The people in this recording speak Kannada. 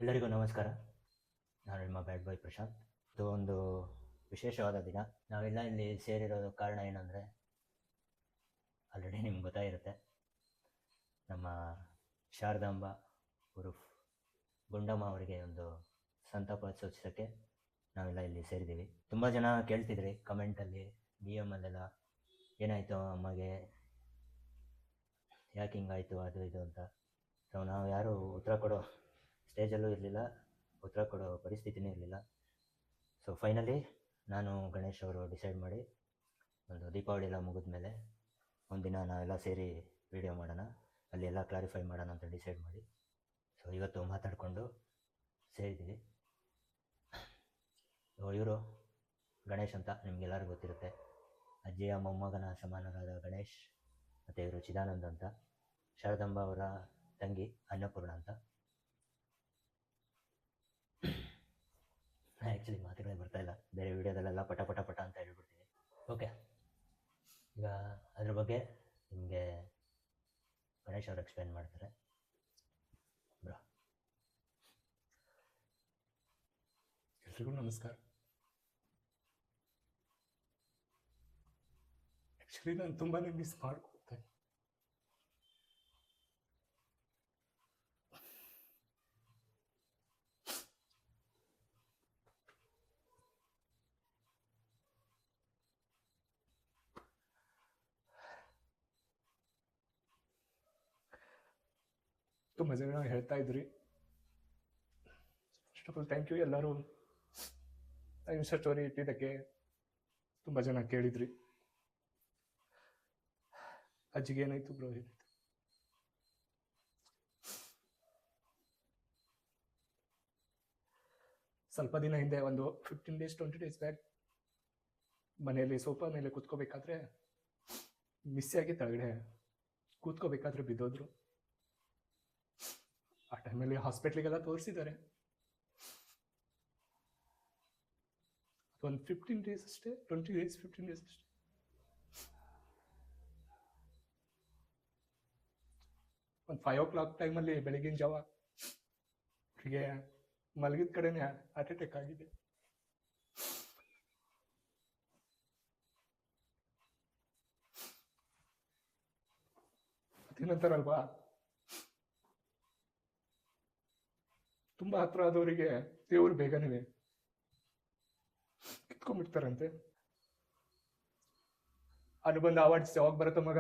ಎಲ್ಲರಿಗೂ ನಮಸ್ಕಾರ. ನಾನು ನಿಮ್ಮ ಬ್ಯಾಡ್ ಬಾಯ್ ಪ್ರಶಾಂತ್. ಇದು ಒಂದು ವಿಶೇಷವಾದ ದಿನ. ನಾವೆಲ್ಲ ಇಲ್ಲಿ ಸೇರಿರೋದು ಕಾರಣ ಏನಂದರೆ, ಆಲ್ರೆಡಿ ನಿಮ್ಗೆ ಗೊತ್ತಾಗಿರುತ್ತೆ, ನಮ್ಮ ಶಾರದಾಂಬ ಉರುಫ್ ಗುಂಡಮ್ಮ ಅವರಿಗೆ ಒಂದು ಸಂತಾಪ ಸೂಚಿಸೋಕ್ಕೆ ನಾವೆಲ್ಲ ಇಲ್ಲಿ ಸೇರಿದ್ದೀವಿ. ತುಂಬ ಜನ ಕೇಳ್ತಿದ್ರಿ ಕಮೆಂಟಲ್ಲಿ, DM ಅಲ್ಲೆಲ್ಲ, ಏನಾಯಿತು ಅಮ್ಮಗೆ, ಯಾಕೆ ಹಿಂಗಾಯಿತು ಅದು ಇದು ಅಂತ. ಸೊ ನಾವು ಯಾರೂ ಉತ್ತರ ಕೊಡೋ ಸ್ಟೇಜಲ್ಲೂ ಇರಲಿಲ್ಲ, ಉತ್ತರ ಕೊಡೋ ಪರಿಸ್ಥಿತಿನೂ ಇರಲಿಲ್ಲ. ಸೊ ಫೈನಲಿ ನಾನು ಗಣೇಶ್ ಅವರು ಡಿಸೈಡ್ ಮಾಡಿ, ಒಂದು ದೀಪಾವಳಿ ಎಲ್ಲ ಮುಗಿದ ಮೇಲೆ ಒಂದಿನ ನಾವೆಲ್ಲ ಸೇರಿ ವೀಡಿಯೋ ಮಾಡೋಣ, ಅಲ್ಲಿ ಎಲ್ಲ ಕ್ಲಾರಿಫೈ ಮಾಡೋಣ ಅಂತ ಡಿಸೈಡ್ ಮಾಡಿ, ಸೊ ಇವತ್ತು ಮಾತಾಡಿಕೊಂಡು ಸೇರಿದ್ದೀವಿ. ಇವರು ಗಣೇಶ್ ಅಂತ ನಿಮಗೆಲ್ಲರಿಗೂ ಗೊತ್ತಿರುತ್ತೆ, ಅಜ್ಜಿಯ ಮೊಮ್ಮಗನ ಸಮಾನರಾದ ಗಣೇಶ್. ಮತ್ತು ಇವರು ಚಿದಾನಂದ್ ಅಂತ, ಶಾರದಾಂಬ ಅವರ ತಂಗಿ ಅನ್ನಪೂರ್ಣ ಅಂತ. ಆ್ಯಕ್ಚುಲಿ ಮಾತುಗಳೇ ಬರ್ತಾಯಿಲ್ಲ, ಬೇರೆ ವೀಡಿಯೋದಲ್ಲೆಲ್ಲ ಪಟ ಪಟ ಪಟ ಅಂತ ಹೇಳ್ಬಿಡ್ತೀನಿ. ಓಕೆ, ಈಗ ಅದ್ರ ಬಗ್ಗೆ ನಿಮಗೆ ಗಣೇಶ್ ಅವರು ಎಕ್ಸ್ಪ್ಲೇನ್ ಮಾಡ್ತಾರೆ. ಬ್ರೋ. ಎಲ್ರಿಗೂ ನಮಸ್ಕಾರ. ಆ್ಯಕ್ಚುಲಿ ನಾನು ತುಂಬಾ ಮಿಸ್ ಮಾಡ್ಕೊಳ್ತೇನೆ. ತುಂಬ ಜನ ಹೇಳ್ತಾ ಇದ್ರಿ. First of all thank you ಎಲ್ಲರೂ. ಇನ್ಸ್ಟಾ ಸ್ಟೋರಿ ಇಟ್ಟಿದ್ದಕ್ಕೆ ತುಂಬ ಜನ ಕೇಳಿದ್ರಿ, ಅಜ್ಜಿಗೆ ಏನಾಯ್ತು ಬ್ರೋ, ಏನಾಯ್ತು. ಸ್ವಲ್ಪ ದಿನ ಹಿಂದೆ, ಒಂದು 15 days 20 days ಬ್ಯಾಕ್, ಮನೆಯಲ್ಲಿ ಸೋಫಾ ಮೇಲೆ ಕೂತ್ಕೋಬೇಕಾದ್ರೆ ಮಿಸ್ ಆಗಿ ಕೆಳಗಡೆ ಕೂತ್ಕೋಬೇಕಾದ್ರೆ ಬಿದ್ದೋದ್ರು. ಆ ಟೈಮಲ್ಲಿ ಹಾಸ್ಪಿಟ್ಲಿಗೆಲ್ಲ ತೋರಿಸಿದ್ದಾರೆ. ಒಂದು 15 days ಅಷ್ಟೇ, 20 days 15 days ಅಷ್ಟೇ. ಒಂದು 5 o'clock ಟೈಮಲ್ಲಿ, ಬೆಳಗಿನ ಜಾವ, ಅವರಿಗೆ ಮಲಗಿದ ಕಡೆನೇ ಹಾರ್ಟ್ ಅಟ್ಯಾಕ್ ಆಗಿದೆ. ಅದೇನಂತಾರ ಅಲ್ವಾ, ತುಂಬಾ ಹತ್ರ ಆದವರಿಗೆ ದೇವರು ಬೇಗನೆ ಕಿತ್ಕೊಂಡ್ಬಿಡ್ತಾರಂತೆ. ಅನುಬಂಧ ಅವಾರ್ಡ್ಸ್ ಯಾವಾಗ ಬರುತ್ತೆ ಮಗ,